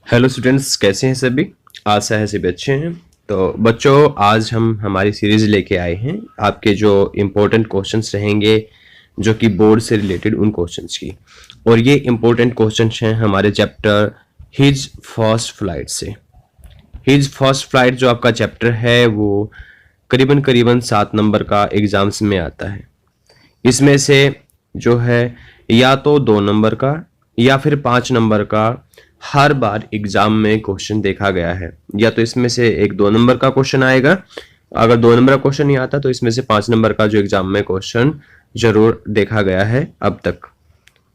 Hello students, कैसे हैं सभी। आशा है सभी अच्छे हैं। तो बच्चों, आज हम हमारी सीरीज लेके आए हैं आपके जो इम्पोर्टेंट क्वेश्चंस रहेंगे जो कि बोर्ड से रिलेटेड उन क्वेश्चंस की। और ये इम्पोर्टेंट क्वेश्चंस हैं हमारे चैप्टर हिज फर्स्ट फ्लाइट से। हिज फर्स्ट फ्लाइट जो आपका चैप्टर है वो करीबन करीबन 7 नंबर का एग्जाम्स में आता है। इसमें से जो है या तो 2 नंबर का या फिर 5 नंबर का हर बार एग्जाम में क्वेश्चन देखा गया है। या तो इसमें से एक 2 नंबर का क्वेश्चन आएगा, अगर 2 नंबर का क्वेश्चन नहीं आता तो इसमें से 5 नंबर का जो एग्जाम में क्वेश्चन जरूर देखा गया है अब तक,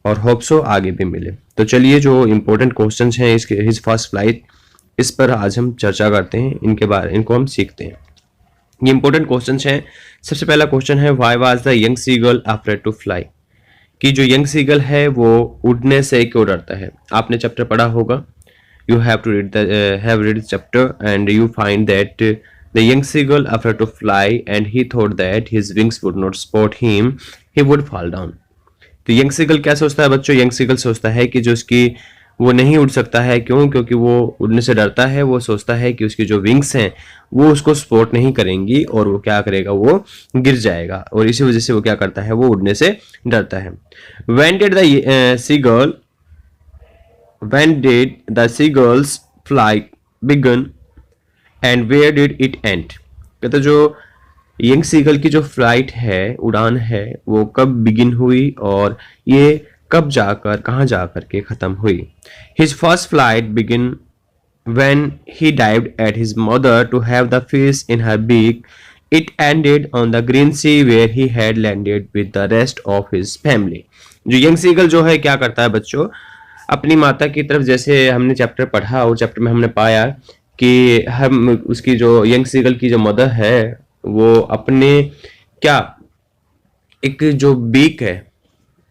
और होप सो आगे भी मिले। तो चलिए, जो इंपॉर्टेंट क्वेश्चंस हैं इसके हिज फर्स्ट फ्लाइट, इस पर आज हम चर्चा करते हैं, इनको हम सीखते हैं। ये इंपॉर्टेंट क्वेश्चंस हैं। सबसे पहला क्वेश्चन है, why was the young seagull afraid to fly. कि जो यंग सीगल है वो उड़ने से क्यों डरता है। आपने चैप्टर पढ़ा होगा, you have to read chapter and you find that the young seagull afraid to fly and he thought that his wings would not support him, he would fall down. तो यंग सीगल क्या सोचता है बच्चों? Young seagull सोचता है कि जो उसकी वो नहीं उड़ सकता है। क्यों? क्योंकि वो उड़ने से डरता है। वो सोचता है कि उसकी जो विंग्स हैं वो उसको सपोर्ट नहीं करेंगी और वो क्या करेगा, वो गिर जाएगा, और इसी वजह से वो क्या करता है, वो उड़ने से डरता है। When did the seagull's flight begin and where did it end? कहते जो यंग सीगल की जो फ्लाइट है, उड़ान है, वो कब बिगिन हुई और ये कब जाकर, कहाँ जाकर के खत्म हुई। His first flight began when he dived at his mother to have the fish in her beak. It ended on the green sea where he had landed with the rest of his family. जो young seagull जो है क्या करता है बच्चों, अपनी माता की तरफ, जैसे हमने चैप्टर पढ़ा और चैप्टर में हमने पाया कि हम उसकी जो यंग सीगल की जो मदर है वो अपने क्या एक जो बीक है,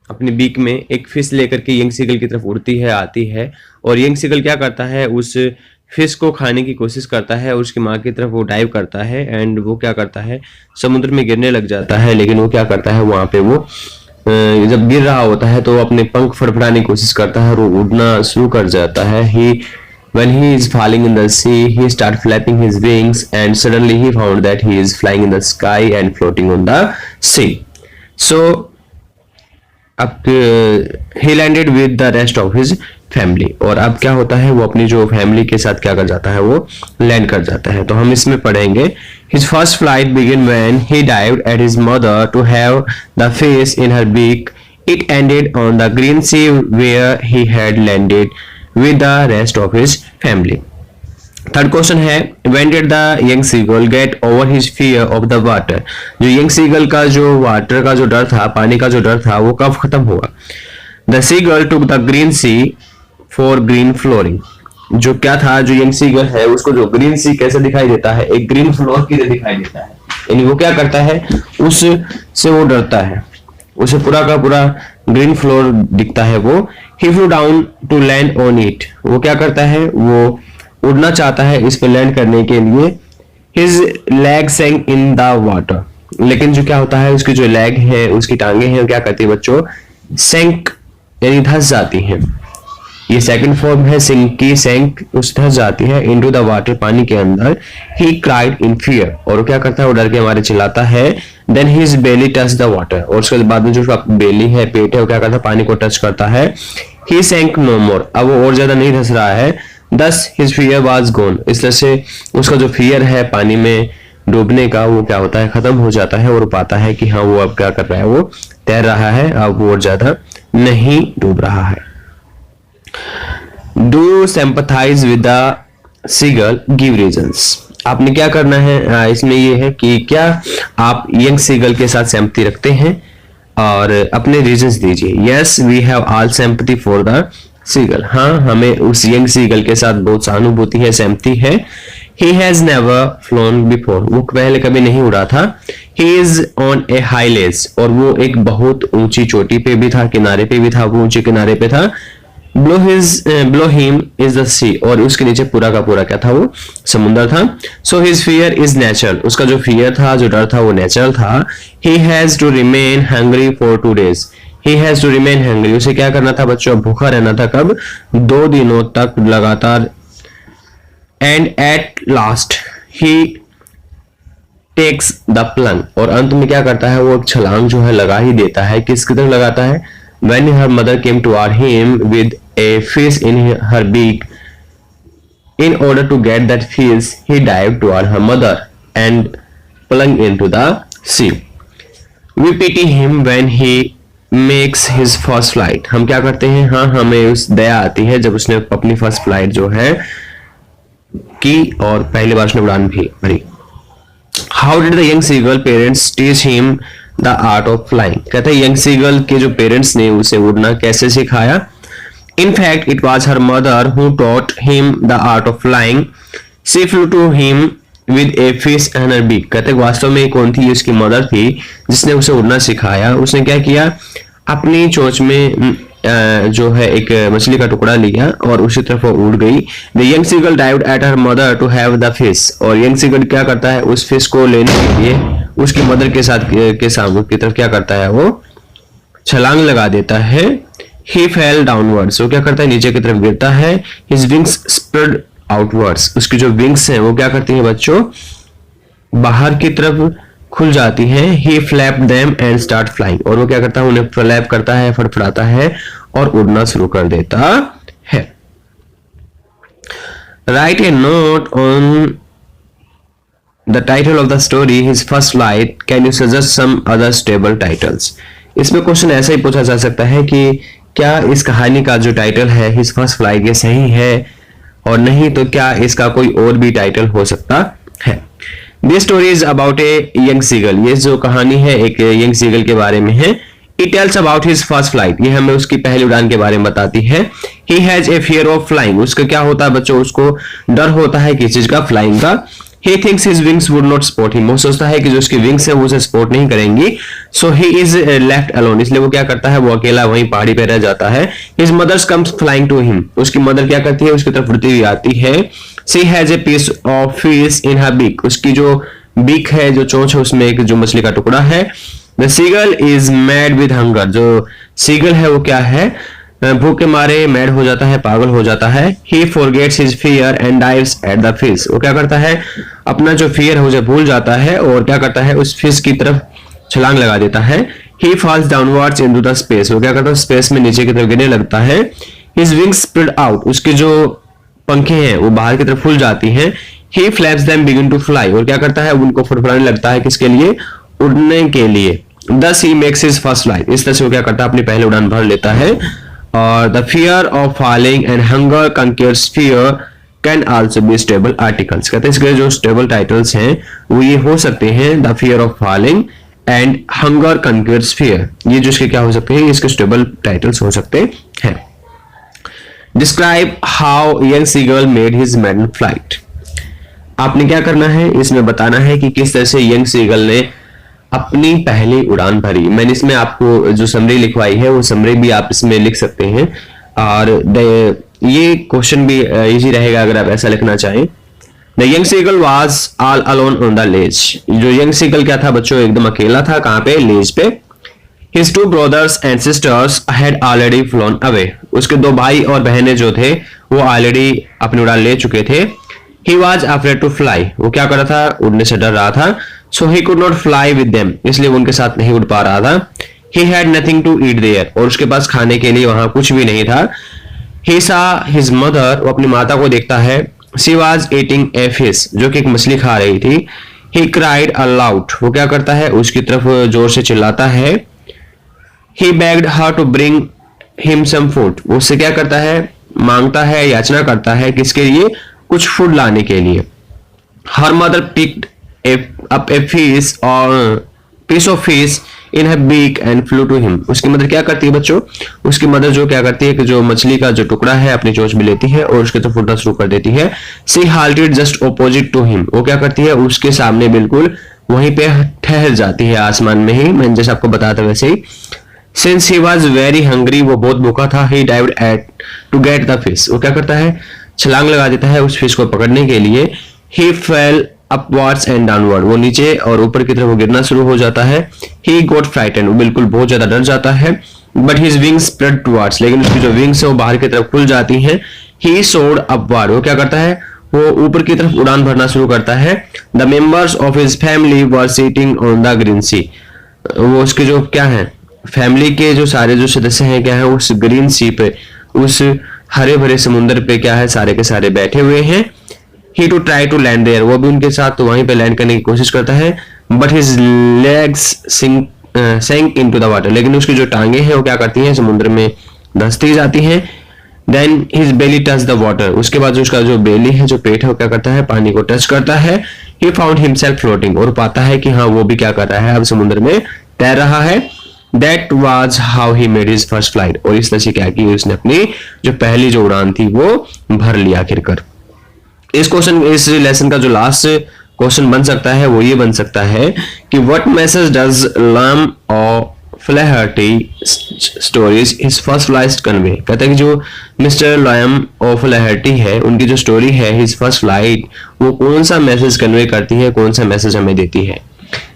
अपनी बीक में एक फिश लेकर के यंग सीगल की तरफ उड़ती है, आती है, और यंग सीगल क्या करता है, उस फिश को खाने की कोशिश करता है और उसकी माँ की तरफ वो डाइव करता है एंड वो क्या करता है, समुद्र में गिरने लग जाता है। लेकिन वो क्या करता है, वहां पे वो जब गिर रहा होता है तो अपने पंख फड़फड़ाने की कोशिश करता है और वो उड़ना शुरू कर जाता है। When he is falling in the sea, he starts flapping his wings and suddenly he found that he is flying in the sky and floating on the sea. So अब he landed with the rest of his family, और अब क्या होता है, वो अपनी जो family के साथ क्या कर जाता है, वो लैंड कर जाता है। तो हम इसमें पढ़ेंगे, his first flight began when he dived at his mother to have the fish in her beak. It ended on the green sea where he had landed with the rest of his family. Third question है, when did the young seagull get over his fear of the water? जो young seagull का जो water का जो डर था, पानी का जो डर था, वो कब खत्म हुआ। The seagull took the green sea for green flooring. जो क्या था, जो यंग सीगल है उसको जो ग्रीन सी कैसे दिखाई देता है, एक ग्रीन फ्लोर की तरह दिखाई देता है। यानी वो क्या करता है, उससे वो डरता है, उसे पूरा का पूरा ग्रीन फ्लोर दिखता है। वो he flew down to land on it. वो क्या करता है, वो उड़ना चाहता है इस पे लैंड करने के लिए। His leg sank in the water. लेकिन जो क्या होता है, उसकी जो लेग है, उसकी टांगे हैं, क्या करती है बच्चों, सैंक यानी धंस जाती हैं। ये सेकंड फॉर्म है सिंक की, सैंक उस धंस जाती है इनटू द वाटर, पानी के अंदर। He cried in fear. और वो क्या करता है, वो डर के हमारे चिल्लाता है। Then his belly touched the water. और उसके बाद में जो उसका बेली है, पेट है, वो क्या करता है, पानी को टच करता है। He sank no more. अब वो और ज्यादा नहीं धंस रहा है। Thus his fear was gone. इस तरह से उसका जो फियर है पानी में डूबने का, वो क्या होता है, खत्म हो जाता है और पाता है कि हाँ, वो अब क्या कर रहा है, वो तैर रहा है, अब वो और ज्यादा नहीं डूब रहा है। Do you sympathize with the seagull? Give reasons. आपने क्या करना है, इसमें ये है कि क्या आप यंग सीगल के साथ सिंपैथी रखते हैं और अपने रीजंस दीजिए। Yes, we have all sympathy for the seagull. हाँ, हमें उस यंग सीगल के साथ बहुत सहानुभूति है, सिंपैथी है। He has never flown before. वो पहले कभी नहीं उड़ा था। He is on a high ledge. और वो एक बहुत ऊंची चोटी पे भी था, किनारे पे भी था, वो ऊंचे किनारे पे था। Below him is the sea. और उसके नीचे पूरा का पूरा क्या था, वो समुद्र था। So his fear is natural. उसका जो फियर था, जो डर था, वो नेचुरल था। He has to remain hungry for 2 days. He has to remain hungry, उसे क्या करना था बच्चों, भूखा रहना था। कब, 2 दिनों तक लगातार। And at last he takes the plunge, और अंत में क्या करता है, वो एक छलांग जो है लगा ही देता है। किसकी तरफ लगाता है, when her mother came toward him with a fish in her beak, in order to get that fish he dived toward her mother and plunged into the sea. We pity him when he makes his first flight, हम क्या करते हैं, हाँ हमें उस दया आती है जब उसने अपनी फर्स्ट फ्लाइट जो है की और पहली बार उसने उड़ान भी भरी। How did the young seagull parents teach him the art of flying? कहते हैं यंग सीगल के जो पेरेंट्स ने उसे उड़ना कैसे सिखाया। In fact, it was her mother who taught him the art of flying. She flew to him with a fish in her beak. कहते हैं वास्तव में कौन थी, उसकी मदर थी जिसने उसे उड़ना सिखाया। उसने क्या किया, अपनी चोंच में जो है एक मछली का टुकड़ा लिया और उसी तरफ वो उड़ गई। The young seagull dived at her mother to have the fish, और यंग सीगल क्या करता है, उस फिश को लेने के लिए उसकी मदर के साथ के सामने की तरफ क्या करता है, वो छलांग लगा देता है। He fell downwards, वो क्या करता है, नीचे की तरफ गिरता है। His wings spread outwards, उसकी जो विंग्स हैं वो क्या करती हैं बच्चों, बाहर की तरफ खुल जाती हैं। He flapped them and start flying, और वो क्या करता है, उन्हें फ्लैप करता है, फड़फड़ाता है और उड़ना शुरू कर देता है। Write a note on the title of the story his first flight. Can you suggest some other stable titles? इसमें क्वेश्चन ऐसा ही पूछा जा सकता है कि क्या इस कहानी का जो टाइटल है हिज फर्स्ट फ्लाइट ये सही है, और नहीं तो क्या इसका कोई और भी टाइटल हो सकता है। This story is about a young seagull. ये जो कहानी है एक यंग सीगल के बारे में है। It tells about his first flight. ये हमें उसकी पहली उड़ान के बारे में बताती है। He has a fear of flying. उसका क्या होता है बच्चों, उसको डर होता है किस चीज का, फ्लाइंग का। He thinks his wings would not support him. वो सोचता है कि जो उसकी विंग्स है वो उसे सपोर्ट नहीं करेंगी। So he is left alone. इसलिए वो क्या करता है, वो अकेला वहीं पहाड़ी पे रह जाता है। His mother comes flying to him. उसकी मदर क्या करती है, उसकी तरफ उड़ती हुई आती है। She has a piece of fish in her beak. उसकी जो बीक है, जो चोंच है, उसमें एक जो मछली का टुकड़ा है। The seagull is mad with hunger. जो सीगल है वो क्या है, भूख के मारे मैड हो जाता है, पागल हो जाता है। He forgets his fear and dives at the fish. वो क्या करता है, अपना जो फियर है उसे भूल जाता है और क्या करता है, उस फिश की तरफ छलांग लगा देता है। He falls downwards into the space. वो क्या करता है, स्पेस में नीचे की तरफ गिरने लगता है। His wings spread out. उसके जो पंखे हैं वो बाहर की तरफ फूल जाती हैं। He flaps them begin to fly. और क्या करता है, उनको फड़फड़ाने लगता है, किसके लिए, उड़ने के लिए। Thus he makes his first flight. इस तरह से वो क्या करता है, अपनी पहली उड़ान भर लेता है। और the fear of falling and hunger conquers fear can also be stable articles. कहते हैं इसके जो स्टेबल टाइटल्स हैं वो ये हो सकते हैं, the fear of falling and hunger conquers fear. ये जो इसके क्या हो सकते हैं, इसके स्टेबल टाइटल्स हो सकते हैं। Describe how young seagull made his maiden flight. आपने क्या करना है, इसमें बताना है कि किस तरह से यंग सीगल ने अपनी पहली उड़ान भरी। मैंने इसमें आपको जो समरी लिखवाई है वो समरी भी आप इसमें लिख सकते हैं, और ये क्वेश्चन भी इजी रहेगा अगर आप ऐसा लिखना चाहें। The young seagull was all alone on the ledge. जो यंग सीगल क्या था बच्चों, एकदम अकेला था, कहां पे, लेज पे. His two brothers and sisters had already flown away. उसके दो भाई और बहनें जो थे वो ऑलरेडी अपनी उड़ान ले चुके थे. He was afraid to fly. वो क्या कर रहा था, उड़ने से डर रहा था. So he could not fly with them. इसलिए वो उनके साथ नहीं उड़ पा रहा था. He had nothing to eat there. और उसके पास खाने के लिए वहां कुछ भी नहीं था. He saw his mother. वो अपनी माता को देखता है. She was eating a fish. जो कि एक मछली खा रही थी. He cried aloud. वो क्या करता है, उसकी तरफ जोर से चिल्लाता है. He begged her to bring him some food. वो उससे क्या करता है, मांगता है, याचना करता है, किसके लिए, कुछ फूड लाने के लिए. Her mother picked up a fish or piece of fish in her beak and flew to him. उसकी मदर क्या करती है बच्चों, उसकी मदर जो क्या करती है कि जो मछली का जो टुकड़ा है अपनी चोंच में लेती है और उसके तरफ उड़ना शुरू कर देती है. She halted just opposite to him. वो क्या करती है, उसके सामने बिल्कुल वहीं पे ठहर जाती है, आसमान में ही. मैंने जैसे आपको बताया था वैसे ही. Since he was very hungry, वो बहुत भूखा था. He dived to get the fish. वो क्या करता है, छलांग लगा देता है उस फिश को पकड़ने के लिए. He fell upwards and downward. वो नीचे और ऊपर की तरफ वो गिरना शुरू हो जाता है. He got frightened. वो बिल्कुल बहुत ज्यादा डर जाता है. But his wings spread towards, लेकिन उसकी जो विंग्स है वो बाहर की तरफ खुल जाती हैं। ही सोर्ड अपवर्ड, वो क्या करता है, वो ऊपर की तरफ उड़ान भरना शुरू करता है। The members of his family were sitting on the green sea, वो उसके जो क्या है, फैमिली के जो सारे जो सदस्य हैं क्या है, उस ग्रीन सी पे, उस हरे भरे समुद्र पे क्या है, सारे के सारे बैठे हुए हैं। He too try to land there, वो भी उनके साथ तो वहीं पे लैंड करने की कोशिश करता है। But his legs sank into the water, लेकिन उसकी जो टांगे हैं वो क्या करती हैं, समुद्र में धंसती जाती हैं। Then his belly touch the water, उसके बाद उसका जो बेली है, जो पेट है, वो क्या करता है, पानी को टच करता है। ही फाउंड हिमसेल्फ फ्लोटिंग, और पाता है कि हाँ वो भी क्या कर रहा है, अब समुद्र में तैर रहा है। That was how he made his first flight, और इस तरह से क्या की उसने अपनी जो पहली जो उड़ान थी वो भर लिया आखिरकार। इस लेसन का जो लास्ट क्वेश्चन बन सकता है वो ये बन सकता है कि व्हाट मैसेज डज लैम और Flaherty stories his first flight convey, कहता है कि जो मिस्टर लैम और फ्लैहर्टी है उनकी जो स्टोरी है हिज फर्स्ट फ्लाइट, वो कौन सा मैसेज कन्वे करती है, कौन सा मैसेज हमें देती है।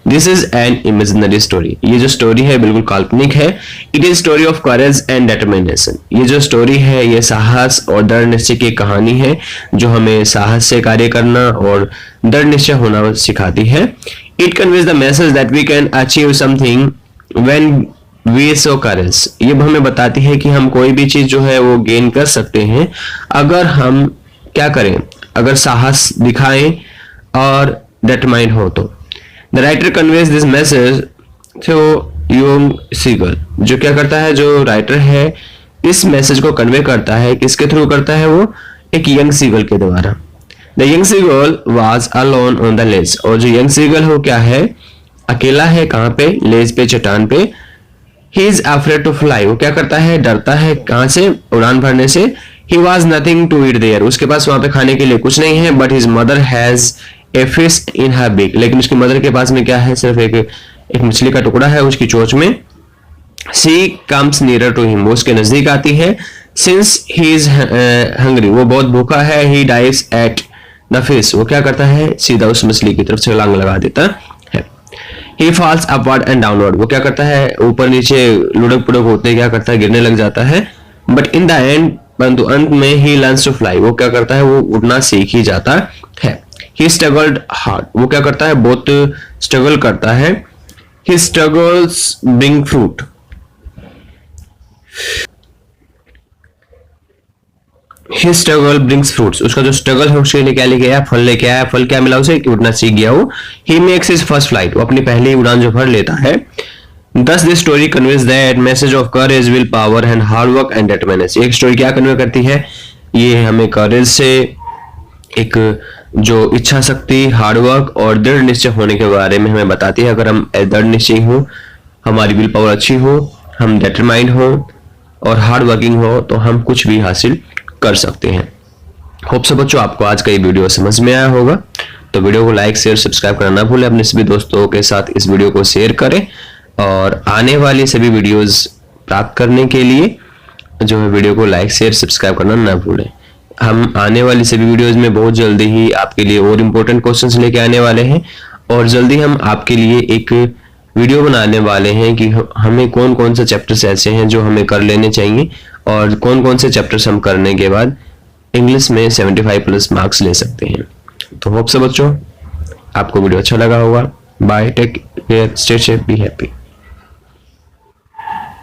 This is an imaginary story, ये जो स्टोरी है बिल्कुल काल्पनिक है। It is story of courage and determination, ये जो स्टोरी है ये साहस और दृढ़ निश्चय की कहानी है जो हमें साहस से कार्य करना और दृढ़ निश्चय होना सिखाती है। It conveys the message that we can achieve something when we show courage, ये हमें बताती है कि हम कोई भी चीज जो है वो गेन कर सकते हैं अगर हम क्या करें, अगर साहस दिखाएं और डिटरमाइंड हो तो। The writer conveys this message through young seagull, जो क्या करता है, जो राइटर है इस मैसेज को कन्वे करता है, किसके थ्रू करता है, वो एक यंग सीगल के द्वारा। The young seagull was alone on the ledge, और जो यंग सीगल हो क्या है, अकेला है, कहाँ पे, लेज पे, चट्टान पे। He is afraid to fly, वो क्या करता है, डरता है, कहाँ से, उड़ान भरने से। He was nothing to eat there, उसके पास वहां पे खाने के लिए कुछ नहीं है। But his mother has a fish in her beak, लेकिन उसकी मदर के पास में क्या है, सिर्फ एक मछली का टुकड़ा है उसकी चोंच में। She comes nearer to him, वो उसके नजदीक आती है। Since he is hungry, वो बहुत भूखा है। He dives at the fish, वो क्या करता है, सीधा उस मछली की तरफ छलांग लगा देता है। He falls upward and downward, वो क्या करता है, ऊपर नीचे लुढ़क पुढ़क होते क्या करता है, गिरने लग जाता है। But in the end, परंतु अंत में he learns to fly, वो क्या करता है, वो उड़ना सीख ही जाता है। He struggled hard, वो क्या करता है, बहुत स्ट्रगल करता है। His struggles bring fruit, His struggle brings fruits, उसका जो स्ट्रगल है उसके लिए क्या लेके आया, फल लेके आया। फल क्या मिला उसे, कि उड़ना सीख गया वो। He makes his first flight, वो अपनी पहली उड़ान जो भर लेता है। Thus this story conveys that message of courage, will power and hard work and determination, एक स्टोरी क्या कन्वे करती है, ये हमें करेज से, एक जो इच्छा शक्ति, हार्डवर्क और दृढ़ निश्चय होने के बारे में हमें बताती है। अगर हम दृढ़ निश्चय हो, हमारी विल पावर अच्छी हो, हम डिटरमाइंड हो और हार्ड वर्किंग हो, तो हम कुछ भी हासिल कर सकते हैं। होप सो बच्चों आपको आज का ये वीडियो समझ में आया होगा, तो वीडियो को लाइक शेयर सब्सक्राइब करना ना भूलें। अपने सभी दोस्तों के साथ इस वीडियो को शेयर करें और आने वाली सभी वीडियोस प्राप्त करने के लिए जो है वीडियो को लाइक शेयर सब्सक्राइब करना ना भूलें। हम आने वाली सभी वीडियोस में बहुत जल्दी ही आपके लिए और इम्पोर्टेंट क्वेश्चंस लेके आने वाले हैं, और जल्दी हम आपके लिए एक वीडियो बनाने वाले हैं कि हमें कौन कौन से चैप्टर्स ऐसे हैं जो हमें कर लेने चाहिए और कौन कौन से चैप्टर्स हम करने के बाद इंग्लिश में 75+ मार्क्स ले सकते हैं। तो होप से बच्चों आपको वीडियो अच्छा लगा होगा। Bye, take care, stay safe, be happy.